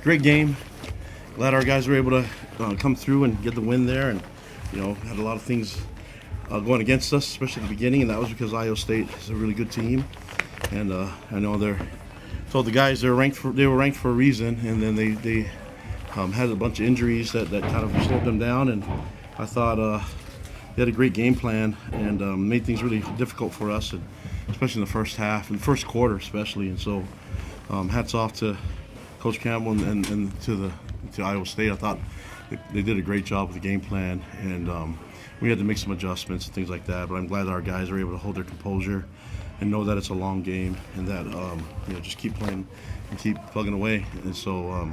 great game. Glad our guys were able to come through and get the win there, and had a lot of things going against us, especially at the beginning, and that was because Iowa State is a really good team, and I know they're told the guys they were ranked for a reason, and then they had a bunch of injuries that kind of slowed them down, and I thought they had a great game plan and made things really difficult for us, and especially in the first half and first quarter especially, and so hats off to Coach Campbell and to Iowa State. I thought they did a great job with the game plan, and we had to make some adjustments and things like that. But I'm glad our guys were able to hold their composure and know that it's a long game, and that just keep playing and keep plugging away. And so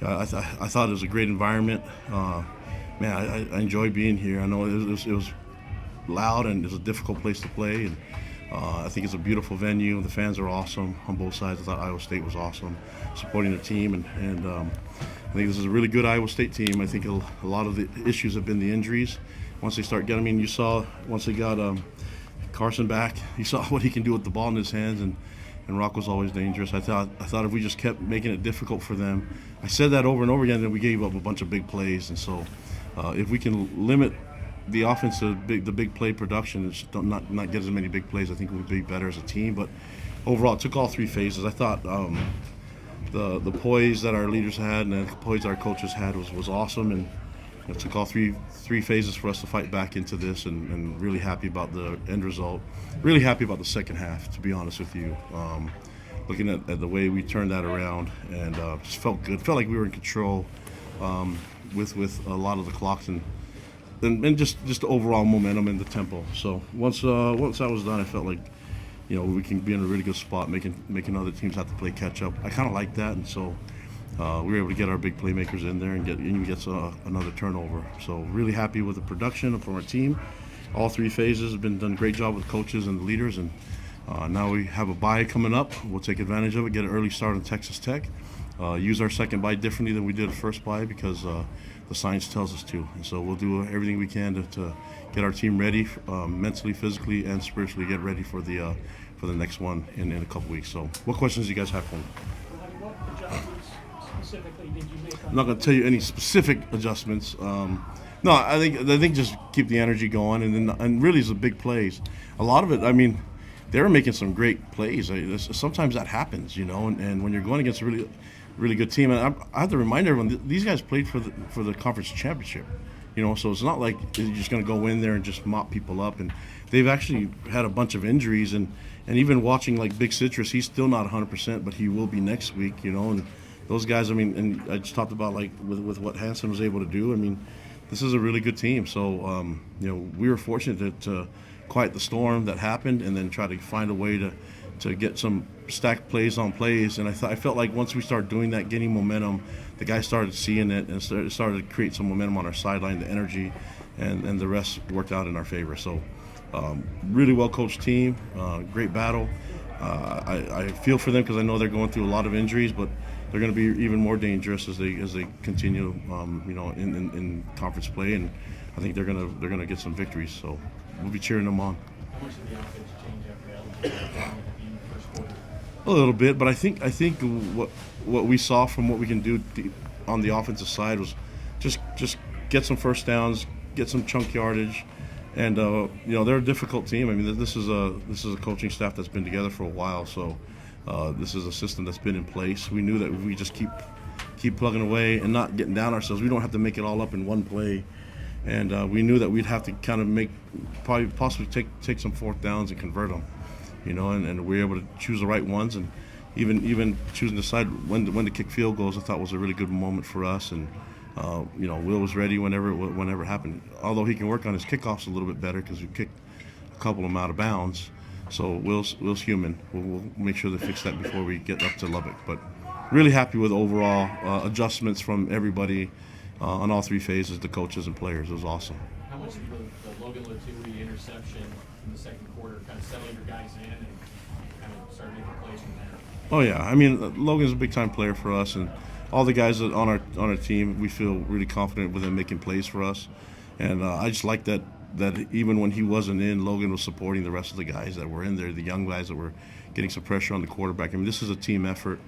I thought it was a great environment. Man, I enjoyed being here. I know it was loud and it was a difficult place to play, and I think it's a beautiful venue. The fans are awesome on both sides. I thought Iowa State was awesome supporting the team, and I think this is a really good Iowa State team. I think a lot of the issues have been the injuries. Once they start getting, you saw once they got Carson back, you saw what he can do with the ball in his hands, and Rock was always dangerous. I thought if we just kept making it difficult for them, I said that over and over again, then we gave up a bunch of big plays, and so if we can limit the offense to the big play production, and just not get as many big plays, I think we'll be better as a team. But overall, it took all three phases. I thought the poise that our leaders had and the poise our coaches had was awesome, and it took all three phases for us to fight back into this, and really happy about the end result. Really happy about the second half, to be honest with you. Looking at the way we turned that around, and just felt good. Felt like we were in control with a lot of the clocks and just the overall momentum and the tempo. So once that was done, I felt like we can be in a really good spot, making other teams have to play catch up. I kind of like that, and so we were able to get our big playmakers in there and get another turnover. So really happy with the production from our team. All three phases have been done a great job with coaches and the leaders, and now we have a bye coming up. We'll take advantage of it, get an early start on Texas Tech. Use our second bye differently than we did the first bye because the science tells us to. And so we'll do everything we can to get our team ready mentally, physically, and spiritually, get ready for the next one in a couple weeks. So what questions do you guys have for me? What adjustments specifically did you make? I'm not going to tell you any specific adjustments. No, I think just keep the energy going, and really it's the big plays. A lot of it, I mean, they were making some great plays. Sometimes that happens, and when you're going against a really good team, and I have to remind everyone, these guys played for the conference championship, so it's not like you're just going to go in there and just mop people up. And they've actually had a bunch of injuries, and even watching like Big Citrus, he's still not 100%, but he will be next week, and those guys, I mean, and I just talked about like with what Hansen was able to do. I mean, this is a really good team. So we were fortunate to quiet the storm that happened, and then try to find a way to get some stacked plays on plays. And I felt like once we started doing that, getting momentum, the guys started seeing it and started to create some momentum on our sideline, the energy, and the rest worked out in our favor. So really well coached team, great battle. I feel for them because I know they're going through a lot of injuries, but they're going to be even more dangerous as they continue, in conference play, and I think they're going to get some victories. So we'll be cheering them on. How much did the offense change after Alabama at the end of the first quarter? A little bit, but I think what we saw from what we can do on the offensive side was just get some first downs, get some chunk yardage, and they're a difficult team. I mean, this is a coaching staff that's been together for a while, so this is a system that's been in place. We knew that if we just keep plugging away and not getting down ourselves, we don't have to make it all up in one play. And we knew that we'd have to kind of possibly take some fourth downs and convert them, and we were able to choose the right ones, and even choosing to decide when to kick field goals, I thought was a really good moment for us. And Will was ready whenever it happened. Although he can work on his kickoffs a little bit better because we kicked a couple of them out of bounds. So Will's human. We'll make sure to fix that before we get up to Lubbock. But really happy with overall adjustments from everybody on all three phases, the coaches and players. It was awesome. How much did the Logan Latouche interception in the second quarter kind of settle your guys in and kind of start making plays from there? Oh yeah, I mean Logan's a big time player for us, and all the guys on our team, we feel really confident with him making plays for us. And I just like that even when he wasn't in, Logan was supporting the rest of the guys that were in there, the young guys that were getting some pressure on the quarterback. I mean, this is a team effort,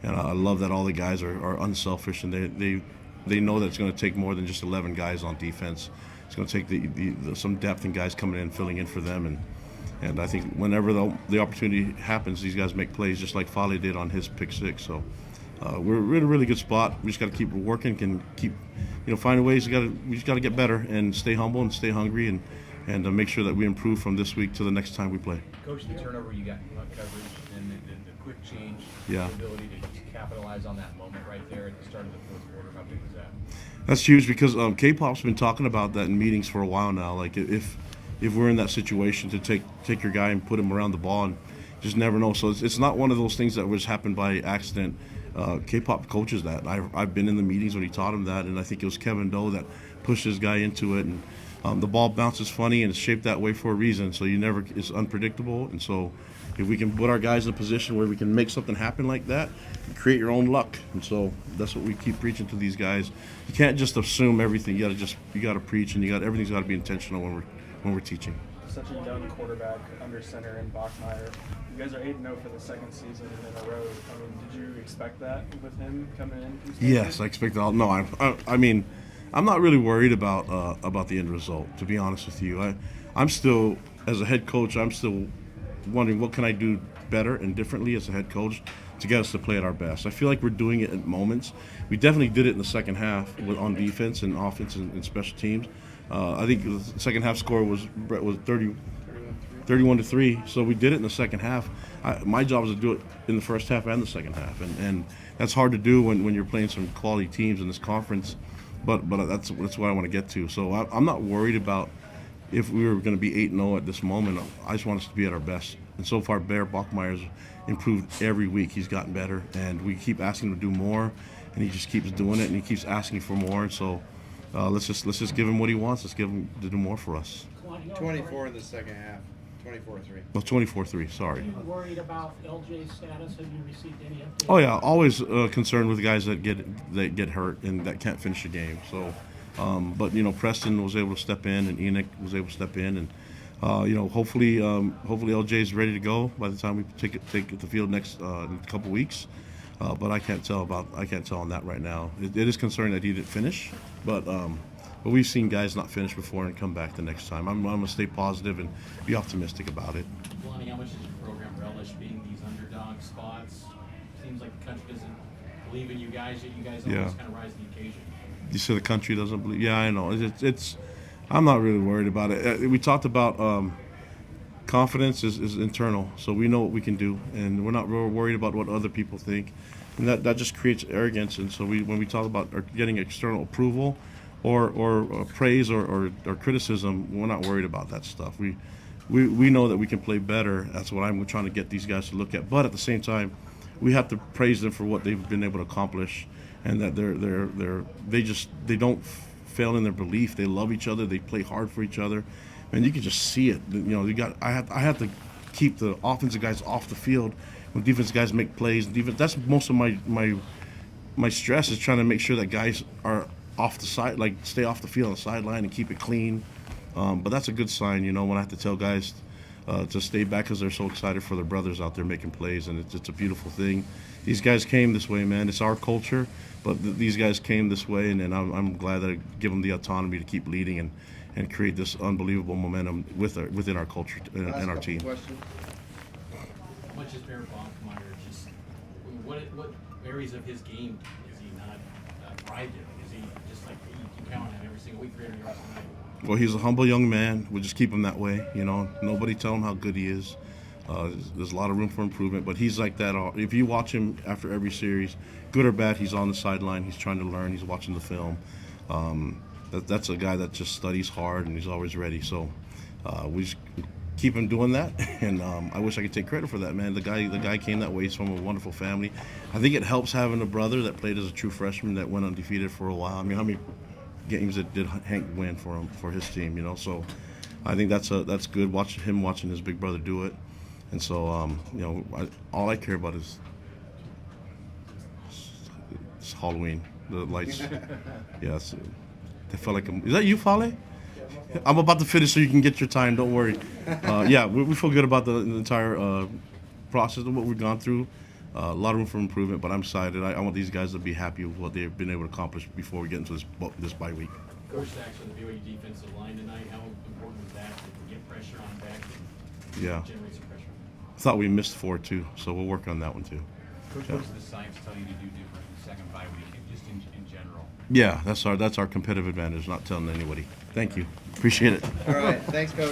And I love that all the guys are unselfish, and they know that it's going to take more than just 11 guys on defense. It's going to take some depth and guys coming in, filling in for them, and I think whenever the opportunity happens, these guys make plays just like Fale did on his pick six. So we're in a really good spot. We just got to keep working, can keep finding ways. We just got to get better and stay humble and stay hungry and make sure that we improve from this week to the next time we play. Coach, the turnover you got on coverage and the quick change, Yeah. the ability to capitalize on that moment right there at the start of the fourth quarter, how big was that? That's huge because K-Pop's been talking about that in meetings for a while now. Like if we're in that situation to take your guy and put him around the ball, and just never know. So it's not one of those things that was happened by accident. K-Pop coaches that. I've been in the meetings when he taught him that, and I think it was Kevin Doe that pushed his guy into it. And the ball bounces funny, and it's shaped that way for a reason. So it's unpredictable, and so if we can put our guys in a position where we can make something happen like that, you create your own luck. And so that's what we keep preaching to these guys. You can't just assume everything. You got to preach, and everything's got to be intentional when we're teaching. Such a young quarterback under center in Bachmeier. You guys are 8-0 for the second season in a row. I mean, did you expect that with him coming in? Yes, I expect that. No, I mean, I'm not really worried about the end result, to be honest with you. I'm still, as a head coach, I'm still wondering what can I do better and differently as a head coach to get us to play at our best. I feel like we're doing it at moments. We definitely did it in the second half on defense and offense and special teams. I think the second half score was 31-3. So we did it in the second half. My job is to do it in the first half and the second half, and that's hard to do when you're playing some quality teams in this conference. But that's what I want to get to. So I'm not worried about if we were going to be 8-0 at this moment. I just want us to be at our best. And so far, Bear Bachmeier's improved every week. He's gotten better, and we keep asking him to do more, and he just keeps doing it, and he keeps asking for more. So let's just give him what he wants. Let's give him to do more for us. 24 in the second half. 24-3. Well, 24-3. Sorry. Are you worried about LJ's status? Have you received any updates? Oh yeah, always concerned with guys that get hurt and that can't finish a game. So, but Preston was able to step in, and Enoch was able to step in, and hopefully LJ is ready to go by the time we take the field next in a couple weeks. But I can't tell on that right now. It is concerning that he didn't finish, but we've seen guys not finish before and come back the next time. I'm gonna stay positive and be optimistic about it. Kalani, how much does your program relish being these underdog spots? Seems like the country doesn't believe in you guys, yet you guys always kind of rise to the occasion. You say the country doesn't believe? Yeah, I know. It's I'm not really worried about it. We talked about confidence is internal, so we know what we can do, and we're not real worried about what other people think, and that just creates arrogance. And so when we talk about getting external approval or praise or criticism, we're not worried about that stuff. We know that we can play better. That's what I'm trying to get these guys to look at. But at the same time, we have to praise them for what they've been able to accomplish, and that they don't fail in their belief. They love each other. They play hard for each other, and you can just see it. I have to keep the offensive guys off the field when defensive guys make plays. That's most of my stress is trying to make sure that guys are off the side, like stay off the field on the sideline and keep it clean. But that's a good sign, when I have to tell guys to stay back because they're so excited for their brothers out there making plays, and it's a beautiful thing. These guys came this way, man. It's our culture, but these guys came this way, and I'm glad that I give them the autonomy to keep leading and create this unbelievable momentum within our culture and our team. Question. How much is Bear Bachmeier just what areas of his game is he not thrived in? Is he just like you can count on him every single week, 300 yards a night? Well, he's a humble young man. We'll just keep him that way. Nobody tell him how good he is. There's a lot of room for improvement, but he's like that. If you watch him after every series, good or bad, he's on the sideline. He's trying to learn. He's watching the film. That's a guy that just studies hard, and he's always ready. So we just keep him doing that, and I wish I could take credit for that, man. The guy came that way. He's from a wonderful family. I think it helps having a brother that played as a true freshman that went undefeated for a while. I mean, how many games did Hank win for his team? So I think that's good. Watching his big brother do it, and so all I care about is Halloween, the lights. Yes, I felt like is that you, Fale? I'm about to finish so you can get your time. Don't worry. Yeah, we feel good about the entire process of what we've gone through. A lot of room for improvement, but I'm excited. I want these guys to be happy with what they've been able to accomplish before we get into this bye week. Coach Stacks on the BYU defensive line tonight, how important was that to get pressure on back and Yeah. generate some pressure? I thought we missed 4 too, so we'll work on that one too. Coach, what does the science tell you to do different in the second bye week, just in general? Yeah, that's our competitive advantage. Not telling anybody. Thank you. Appreciate it. All right, thanks, Coach.